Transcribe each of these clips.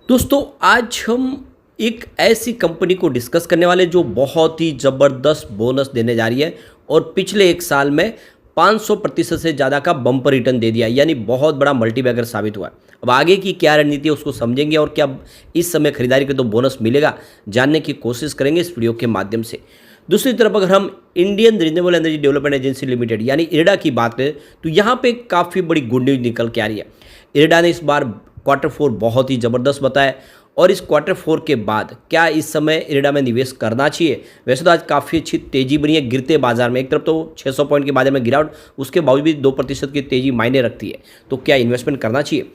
दोस्तों आज हम एक ऐसी कंपनी को डिस्कस करने वाले जो बहुत ही ज़बरदस्त बोनस देने जा रही है और पिछले एक साल में 500% से ज़्यादा का बम्पर रिटर्न दे दिया, यानी बहुत बड़ा मल्टीबैगर साबित हुआ है। अब आगे की क्या रणनीति है उसको समझेंगे और क्या इस समय खरीदारी के तो बोनस मिलेगा, जानने की कोशिश करेंगे इस वीडियो के माध्यम से। दूसरी तरफ अगर हम Indian renewable energy development agency limited यानी इरडा की बात करें तो यहाँ पे काफ़ी बड़ी गुड न्यूज़ निकल के आ रही है। इरडा ने इस बार क्वार्टर 4 बहुत ही ज़बरदस्त बताया और इस क्वार्टर 4 के बाद क्या इस समय इरडा में निवेश करना चाहिए। वैसे तो आज काफ़ी अच्छी तेज़ी बनी है गिरते बाजार में, एक तरफ तो 600 पॉइंट के बाजार में गिरावट, उसके बावजूद भी 2% की तेज़ी मायने रखती है, तो क्या इन्वेस्टमेंट करना चाहिए।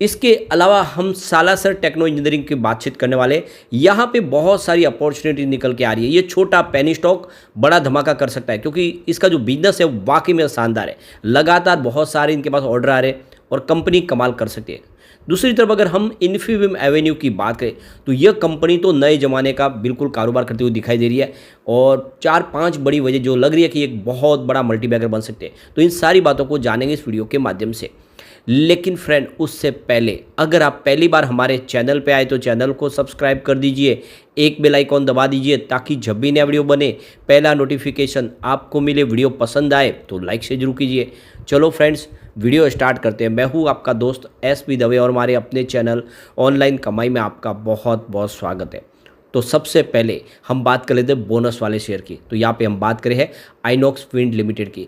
इसके अलावा हम सालासर टेक्नो इंजीनियरिंग की बातचीत करने वाले, यहाँ पे बहुत सारी अपॉर्चुनिटी निकल के आ रही है। ये छोटा पेनी स्टॉक बड़ा धमाका कर सकता है क्योंकि इसका जो बिजनेस है वाकई में शानदार है, लगातार बहुत सारे इनके पास ऑर्डर आ रहे हैं और कंपनी कमाल कर सकती है। दूसरी तरफ अगर हम इन्फीबीम एवेन्यू की बात करें तो यह कंपनी तो नए ज़माने का बिल्कुल कारोबार करती हुई दिखाई दे रही है और 4-5 बड़ी वजह जो लग रही है कि एक बहुत बड़ा मल्टीबैगर बन सकते हैं। तो इन सारी बातों को जानेंगे इस वीडियो के माध्यम से। लेकिन फ्रेंड उससे पहले अगर आप पहली बार हमारे चैनल पे आए तो चैनल को सब्सक्राइब कर दीजिए, एक बेल आइकॉन दबा दीजिए ताकि जब भी नया वीडियो बने पहला नोटिफिकेशन आपको मिले। वीडियो पसंद आए तो लाइक से जरूर कीजिए। चलो फ्रेंड्स वीडियो स्टार्ट करते हैं। मैं हूँ आपका दोस्त SP दवे और हमारे अपने चैनल ऑनलाइन कमाई में आपका बहुत बहुत स्वागत है। तो सबसे पहले हम बात कर लेते हैं बोनस वाले शेयर की। तो यहाँ पे हम बात करें है आइनॉक्स विंड लिमिटेड की।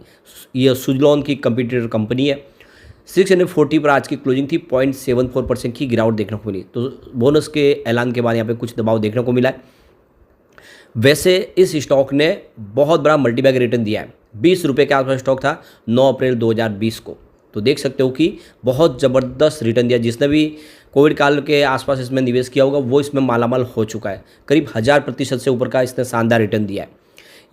ये सुजलॉन की कंप्यूटर कंपनी है। 640 पर आज की क्लोजिंग थी, 0.74% की गिरावट देखने को मिली। तो बोनस के ऐलान के बाद यहाँ पे कुछ दबाव देखने को मिला है। वैसे इस स्टॉक ने बहुत बड़ा मल्टीबैगर रिटर्न दिया है। 20 रुपये के आसपास स्टॉक था 9 अप्रैल 2020 को। तो देख सकते हो कि बहुत ज़बरदस्त रिटर्न दिया। जिसने भी कोविड काल के आसपास इसमें निवेश किया होगा वो इसमें मालामाल हो चुका है। करीब 1000% से ऊपर का इसने शानदार रिटर्न दिया है।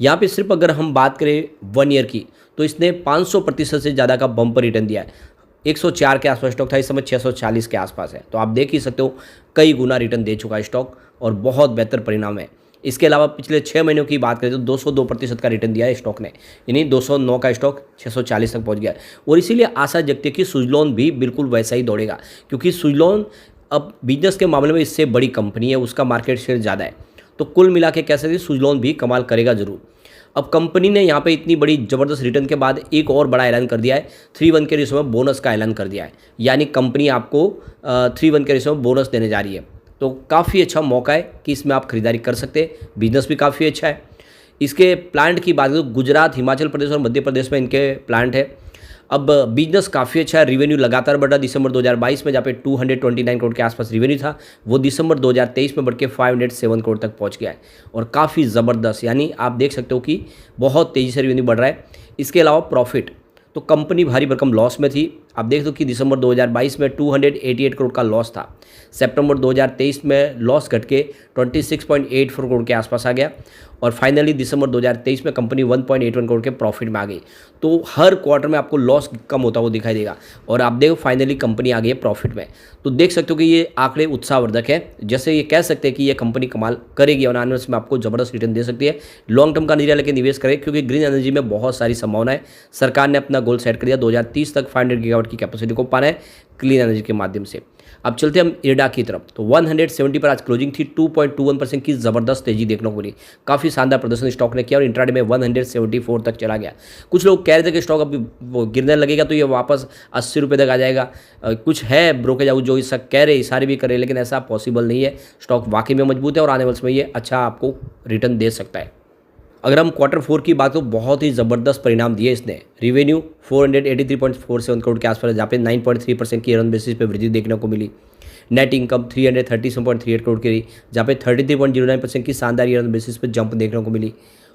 यहाँ पे सिर्फ अगर हम बात करें 1 ईयर की तो इसने 500% से ज़्यादा का बम्पर रिटर्न दिया है। 104 के आसपास स्टॉक था, इस समय 640 के आसपास है। तो आप देख ही सकते हो कई गुना रिटर्न दे चुका है स्टॉक और बहुत बेहतर परिणाम है। इसके अलावा पिछले 6 महीनों की बात करें तो 202% का रिटर्न दिया है स्टॉक ने, यानी 209 का स्टॉक 640 तक पहुंच गया है। और इसीलिए आशा जगती है कि सुजलॉन भी बिल्कुल वैसा ही दौड़ेगा क्योंकि सुजलॉन अब बिजनेस के मामले में इससे बड़ी कंपनी है, उसका मार्केट शेयर ज़्यादा है। तो कुल मिला के कह सकते हैं सुजलॉन भी कमाल करेगा ज़रूर। अब कंपनी ने यहाँ पे इतनी बड़ी ज़बरदस्त रिटर्न के बाद एक और बड़ा ऐलान कर दिया है, 3:1 के रेशो में बोनस का ऐलान कर दिया है। यानी कंपनी आपको 3:1 के रेशो में बोनस देने जा रही है। तो काफ़ी अच्छा मौका है कि इसमें आप खरीदारी कर सकते हैं। बिजनेस भी काफ़ी अच्छा है। इसके प्लांट की बात करें तो गुजरात, हिमाचल प्रदेश और मध्य प्रदेश में इनके प्लांट है। अब बिजनेस काफ़ी अच्छा है। रिवेन्यू लगातार बढ़ा। दिसंबर 2022 में जहाँ पे 229 करोड़ के आसपास रिवेन्यू था वो दिसंबर 2023 में बढ़ के 507 करोड़ तक पहुँच गया है और काफ़ी ज़बरदस्त, यानी आप देख सकते हो कि बहुत तेज़ी से रिवेन्यू बढ़ रहा है। इसके अलावा प्रॉफिट तो कंपनी भारी भरकम लॉस में थी। आप देख दो कि दिसंबर 2022 में 288 करोड़ का लॉस था। सितंबर 2023 में लॉस घट के 26.84 करोड़ के आसपास आ गया और फाइनली दिसंबर 2023 में कंपनी 1.81 करोड़ के प्रॉफिट में आ गई। तो हर क्वार्टर में आपको लॉस कम होता हुआ दिखाई देगा और आप देखो फाइनली कंपनी आ गई है प्रॉफिट में। तो देख सकते हो कि ये आंकड़े उत्साहवर्धक है। जैसे ये कह सकते हैं कि ये कंपनी कमाल करेगी और आने में आपको ज़बरदस्त रिटर्न दे सकती है। लॉन्ग टर्म का नजरिया लेकर निवेश करें क्योंकि ग्रीन एनर्जी में बहुत सारी संभावना है। सरकार ने अपना गोल सेट कर दिया, 2030 तक 500 गीगावाट की कैपेसिटी को पाना है क्लीन एनर्जी के माध्यम से। अब चलते हम इरडा की तरफ। तो 170 पर आज क्लोजिंग थी, 2.21% की ज़बरदस्त तेजी देखने को मिली। काफ़ी शानदार प्रदर्शन स्टॉक ने किया और इंट्राडे में 174 तक चला गया। कुछ लोग कह रहे थे कि स्टॉक अभी वो गिरने लगेगा तो ये वापस 80 रुपये तक आ जाएगा। कुछ है ब्रोकरेज हाउस जो इसका कह रहे, इशारे भी कर रहे, लेकिन ऐसा पॉसिबल नहीं है। स्टॉक वाकई में मजबूत है और आने वाले समय ये अच्छा आपको रिटर्न दे सकता है। अगर हम क्वार्टर 4 की बात करें बहुत ही ज़बरदस्त परिणाम दिए इसने। रिवेन्यू 483.47 करोड़ के आसपास जहाँ पे 9.3% की रन बेसिस पे वृद्धि देखने को मिली। नेट इनकम 337.38 करोड़ की रही जहाँ पे 33.09% की शानदार रन बेसिस पे जंप देखने को मिली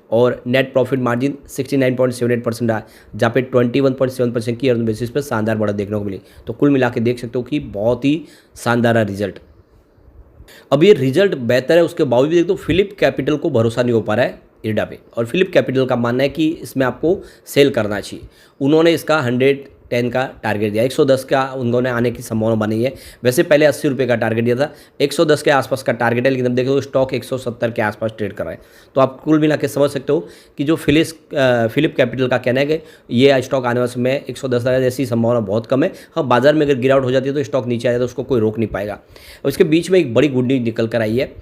और नेट प्रॉफिट मार्जिन 69.78% रहा जहाँ पे 21.7% की रन बेसिस पे शानदार बढ़त देखने को मिली। तो कुल मिला के देख सकते हो कि बहुत ही शानदार रिजल्ट। अब ये रिजल्ट बेहतर है, उसके बावजूद देख तो फिलिप कैपिटल को भरोसा नहीं हो पा रहा है इरडा पे और फिलिप कैपिटल का मानना है कि इसमें आपको सेल करना चाहिए। उन्होंने इसका 110 का टारगेट दिया, 110 का उन्होंने आने की संभावना बनी है। वैसे पहले 80 रुपये का टारगेट दिया था, 110 के आसपास का टारगेट है, लेकिन अब देखो स्टॉक 170 के आसपास ट्रेड कर रहा है। तो आप कुल मिला के समझ सकते हो कि जो फिलिप कैपिटल का कहना है कि ये स्टॉक आने वाले समय में 110 जैसी संभावना बहुत कम है। हाँ, बाजार में अगर गिरावट हो जाती है तो स्टॉक नीचे आ जाए तो उसको कोई रोक नहीं पाएगा। और इसके बीच में एक बड़ी गुड न्यूज निकल कर आई है।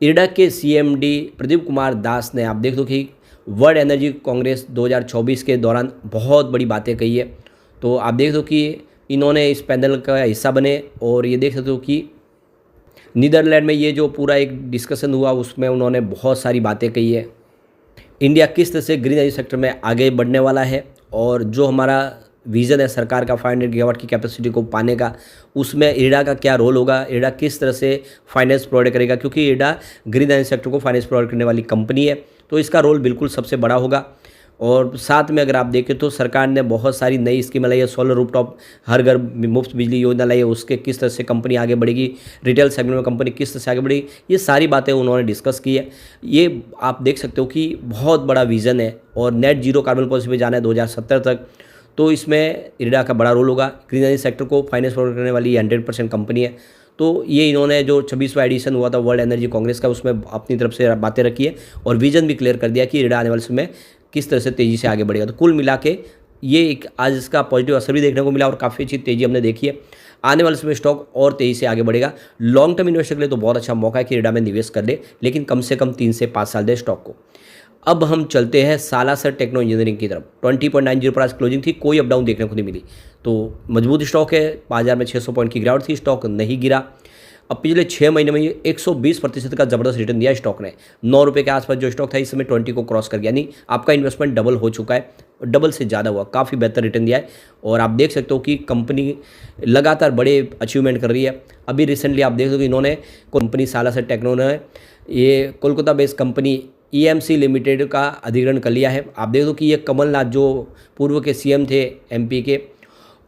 इरडा के सीएमडी प्रदीप कुमार दास ने, आप देख दो कि वर्ल्ड एनर्जी कांग्रेस 2024 के दौरान बहुत बड़ी बातें कही है। तो आप देख दो कि इन्होंने इस पैनल का हिस्सा बने और ये देख सकते हो कि नीदरलैंड में ये जो पूरा एक डिस्कशन हुआ उसमें उन्होंने बहुत सारी बातें कही है। इंडिया किस तरह से ग्रीन एनर्जी सेक्टर में आगे बढ़ने वाला है और जो हमारा विज़न है सरकार का 500 गीगावाट की कैपेसिटी को पाने का, उसमें इरडा का क्या रोल होगा, इरडा किस तरह से फाइनेंस प्रोवाइड करेगा, क्योंकि इरडा ग्रीन एनर्जी सेक्टर को फाइनेंस प्रोवाइड करने वाली कंपनी है, तो इसका रोल बिल्कुल सबसे बड़ा होगा। और साथ में अगर आप देखें तो सरकार ने बहुत सारी नई स्कीम लाई है, सोलर रूफटॉप हर घर मुफ्त बिजली योजना लाई है, उसके किस तरह से कंपनी आगे बढ़ेगी, रिटेल सेगमेंट में कंपनी किस तरह से आगे बढ़ेगी, ये सारी बातें उन्होंने डिस्कस की है। ये आप देख सकते हो कि बहुत बड़ा विज़न है और नेट जीरो कार्बन पॉलिसी में जाना है 2070 तक, तो इसमें इरडा का बड़ा रोल होगा। ग्रीन एनर्जी सेक्टर को फाइनेंस प्रोवाइड करने वाली 100% कंपनी है। तो ये इन्होंने जो 26वां एडिशन हुआ था वर्ल्ड एनर्जी कांग्रेस का, उसमें अपनी तरफ से बातें रखी है और विजन भी क्लियर कर दिया कि इरडा आने वाले समय किस तरह से तेज़ी से आगे बढ़ेगा। तो कुल मिला के ये एक आज इसका पॉजिटिव असर भी देखने को मिला और काफ़ी अच्छी तेज़ी हमने देखी है। आने वाले समय स्टॉक और तेज़ी से आगे बढ़ेगा। लॉन्ग टर्म इन्वेस्टर के लिए तो बहुत अच्छा मौका है कि इरडा में निवेश कर ले, लेकिन कम से कम 3 से 5 साल दे स्टॉक को। अब हम चलते हैं सालासर टेक्नो इंजीनियरिंग की तरफ। 20.90 पर आज क्लोजिंग थी, कोई अप डाउन देखने को नहीं मिली, तो मजबूत स्टॉक है। बाजार में 600 पॉइंट की गिरावट थी, स्टॉक नहीं गिरा। अब पिछले 6 महीने में ये 120% का ज़बरदस्त रिटर्न दिया स्टॉक ने। 9 रुपये के आसपास जो स्टॉक था इस समय 20 को क्रॉस कर गया, यानी आपका इन्वेस्टमेंट डबल हो चुका है, डबल से ज़्यादा हुआ, काफ़ी बेहतर रिटर्न दिया है। और आप देख सकते हो कि कंपनी लगातार बड़े अचीवमेंट कर रही है। अभी रिसेंटली आप देख सकते हो कि इन्होंने कंपनी सालासर टेक्नो ने ये Kolkata based company EMC limited का अधिग्रहण कर लिया है। आप देख दो कि ये कमलनाथ जो पूर्व के CM थे MP के,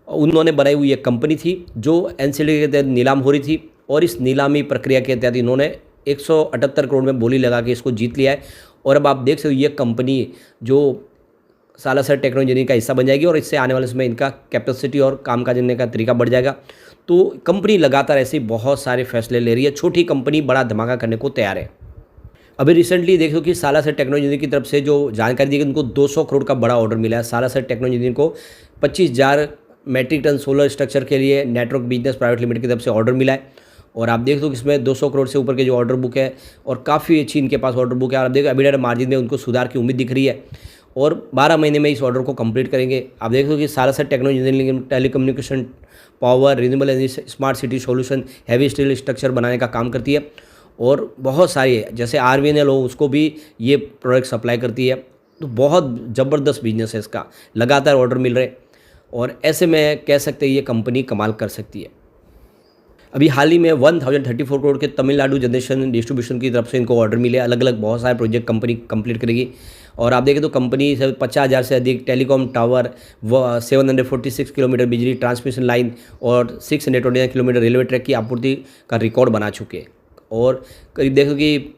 उन्होंने बनाई हुई एक कंपनी थी जो NCLT के तहत नीलाम हो रही थी और इस नीलामी प्रक्रिया के तहत इन्होंने 178 करोड़ में बोली लगा के इसको जीत लिया है। और अब आप देख सकते हो ये कंपनी जो सालासर टेक्नो इंजीनियरिंग का हिस्सा बन जाएगी और इससे आने वाले समय इनका कैपेसिटी और काम का करने का तरीका बढ़ जाएगा। तो कंपनी लगातार ऐसे बहुत सारे फैसले ले रही है, छोटी कंपनी बड़ा धमाका करने को तैयार है। अभी रिसेंटली देखो कि सालासर टेक्नो इंजीनियरिंग की तरफ से जो जानकारी दी गई, उनको 200 करोड़ का बड़ा ऑर्डर मिला है। सालासर टेक्नो इंजीनियरिंग को 25,000 मेट्रिक टन सोलर स्ट्रक्चर के लिए नेटवर्क बिजनेस प्राइवेट लिमिटेड की तरफ से ऑर्डर मिला है। और आप देख दो कि इसमें 200 करोड़ से ऊपर के जो ऑर्डर बुक है और काफ़ी अच्छी इनके पास ऑर्डर बुक है। और आप देखो एबिटा मार्जिन में उनको सुधार की उम्मीद दिख रही है और 12 महीने में इस ऑर्डर को कंप्लीट करेंगे। आप देख दो कि Salasar techno engineering telecommunication, power, renewable energy, smart city solution, heavy steel structure बनाने का काम करती है और बहुत सारी जैसे RVNL हो उसको भी ये प्रोडक्ट सप्लाई करती है। तो बहुत ज़बरदस्त बिजनेस है इसका, लगातार ऑर्डर मिल रहे और ऐसे में कह सकते हैं ये कंपनी कमाल कर सकती है। अभी हाल ही में 1034 करोड़ के तमिलनाडु जनरेशन डिस्ट्रीब्यूशन की तरफ से इनको ऑर्डर मिले। अलग अलग बहुत सारे प्रोजेक्ट कंपनी कंप्लीट करेगी। और आप देखें तो कंपनी 50,000 से अधिक टेलीकॉम टावर, 746 किलोमीटर बिजली ट्रांसमिशन लाइन और 629 किलोमीटर रेलवे ट्रैक की आपूर्ति का रिकॉर्ड बना चुके हैं। और करीब देखो कि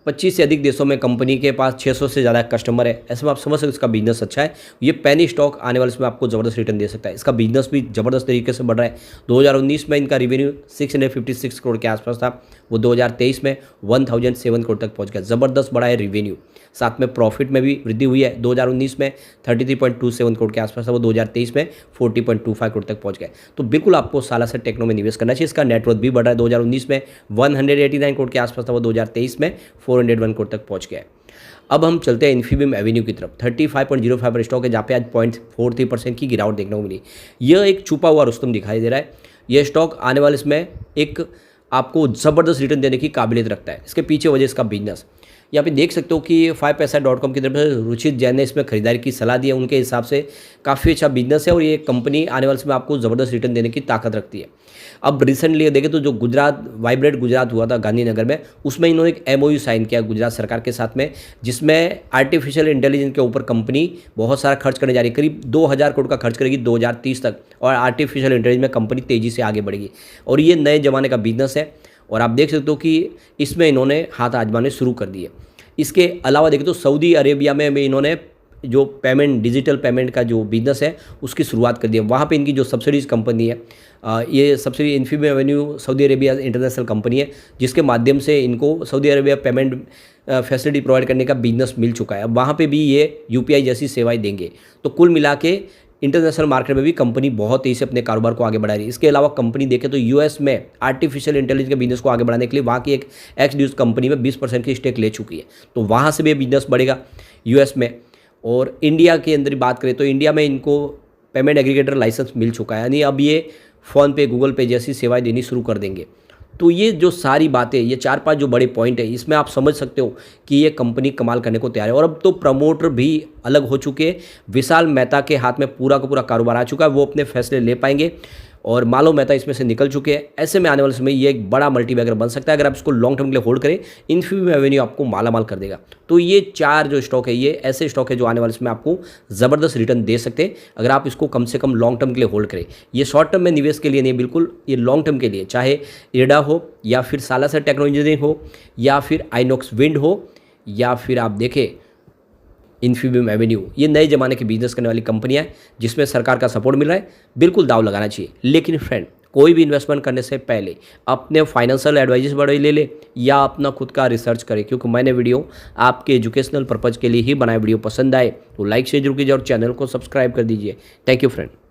25 से अधिक देशों में कंपनी के पास 600 से ज़्यादा कस्टमर है। ऐसे में आप समझ सकते हो इसका बिजनेस अच्छा है। ये पेनी स्टॉक आने वाले समय आपको ज़बरदस्त रिटर्न दे सकता है। इसका बिजनेस भी ज़बरदस्त तरीके से बढ़ रहा है। 2019 में इनका रेवेन्यू 656 करोड़ के आसपास था, वो 2023 में 1007 करोड़ तक पहुंच गया। ज़बरदस्त बढ़ा है रेवेन्यू। साथ में प्रॉफिट में भी वृद्धि हुई है। 2019 में 33.27 करोड़ के आसपास था, वो 2023 में 40.25 करोड़ तक पहुंच गए। तो बिल्कुल आपको सालासर टेक्नो में निवेश करना चाहिए। इसका नेटवर्थ भी बढ़ रहा है। 2019 में 189 करोड़ के आसपास था, वो 2023 में 401 करोड़ तक पहुंच गए। अब हम चलते हैं इन्फीबीम एवेन्यू की तरफ। 35.05 पर स्टॉक है, जहाँ पे आज 0.43% की गिरावट देखने को मिली। यह एक छुपा हुआ रुस्तम दिखाई दे रहा है। यह स्टॉक आने वाले इसमें एक आपको ज़बरदस्त रिटर्न देने की काबिलियत रखता है। इसके पीछे वजह इसका बिजनेस यहाँ पे देख सकते हो कि 5paisa.com की तरफ से रुचित जैन ने इसमें खरीदारी की सलाह दी है। उनके हिसाब से काफ़ी अच्छा बिजनेस है और ये कंपनी आने वाले समय आपको ज़बरदस्त रिटर्न देने की ताकत रखती है। अब रिसेंटली देखें तो जो गुजरात वाइब्रेट गुजरात हुआ था गांधीनगर में, उसमें इन्होंने एक MOU साइन किया गुजरात सरकार के साथ में, जिसमें आर्टिफिशियल इंटेलिजेंस के ऊपर कंपनी बहुत सारा खर्च करने जा रही है। करीब 2000 करोड़ का खर्च करेगी 2030 तक और आर्टिफिशियल इंटेलिजेंस में कंपनी तेज़ी से आगे बढ़ेगी और ये नए ज़माने का बिजनेस है। और आप देख सकते हो कि इसमें इन्होंने हाथ आजमाने शुरू कर दिए। इसके अलावा देखें तो सऊदी अरेबिया में भी इन्होंने जो पेमेंट डिजिटल पेमेंट का जो बिजनेस है उसकी शुरुआत कर दी है। वहाँ पे इनकी जो सब्सिडीज कंपनी है, ये subsidy Infibeam Avenue Saudi Arabia international company है, जिसके माध्यम से इनको Saudi Arabia payment facility provide करने का बिजनेस मिल चुका है। अब वहाँ पे भी ये यूपीआई जैसी सेवाएं देंगे। तो कुल मिला के इंटरनेशनल मार्केट में भी कंपनी बहुत तेज़ी से अपने कारोबार को आगे बढ़ा रही है। इसके अलावा कंपनी देखें तो यूएस में आर्टिफिशियल इंटेलिजेंस के बिजनेस को आगे बढ़ाने के लिए वहाँ की एक एक्स कंपनी में 20% की स्टेक ले चुकी है। तो वहाँ से भी बिजनेस बढ़ेगा यूएस में। और इंडिया के अंदर बात करें तो इंडिया में इनको पेमेंट एग्रीगेटर लाइसेंस मिल चुका है, यानी अब ये फ़ोनपे, गूगल पे जैसी सेवाएं देनी शुरू कर देंगे। तो ये जो सारी बातें, ये 4-5 जो बड़े पॉइंट है, इसमें आप समझ सकते हो कि ये कंपनी कमाल करने को तैयार है। और अब तो प्रमोटर भी अलग हो चुके हैं। विशाल मेहता के हाथ में पूरा का पूरा कारोबार आ चुका है, वो अपने फैसले ले पाएंगे और मालव मेहता इसमें से निकल चुके हैं। ऐसे में आने वाले समय ये एक बड़ा मल्टीबैगर बन सकता है। अगर आप इसको लॉन्ग टर्म के लिए होल्ड करें, इन्फीबीम एवेन्यू आपको मालामाल कर देगा। तो ये 4 जो स्टॉक है, ये ऐसे स्टॉक है जो आने वाले समय आपको ज़बरदस्त रिटर्न दे सकते हैं अगर आप इसको कम से कम लॉन्ग टर्म के लिए होल्ड करें। ये शॉर्ट टर्म में निवेश के लिए नहीं, बिल्कुल ये लॉन्ग टर्म के लिए, चाहे इरडा हो या फिर सालासर टेक्नोलॉजी इंजीनियरिंग हो या फिर आइनॉक्स विंड हो या फिर आप देखें इन्फीबीम एवेन्यू, ये नए ज़माने के बिजनेस करने वाली कंपनियां हैं जिसमें सरकार का सपोर्ट मिल रहा है। बिल्कुल दाव लगाना चाहिए। लेकिन फ्रेंड, कोई भी इन्वेस्टमेंट करने से पहले अपने फाइनेंशियल एडवाइजर्स बड़े ले ले या अपना खुद का रिसर्च करें, क्योंकि मैंने वीडियो आपके एजुकेशनल पर्पज़ के लिए ही बनाया। वीडियो पसंद आए तो लाइक शेयर जरूर कीजिए और चैनल को सब्सक्राइब कर दीजिए। Thank you friend.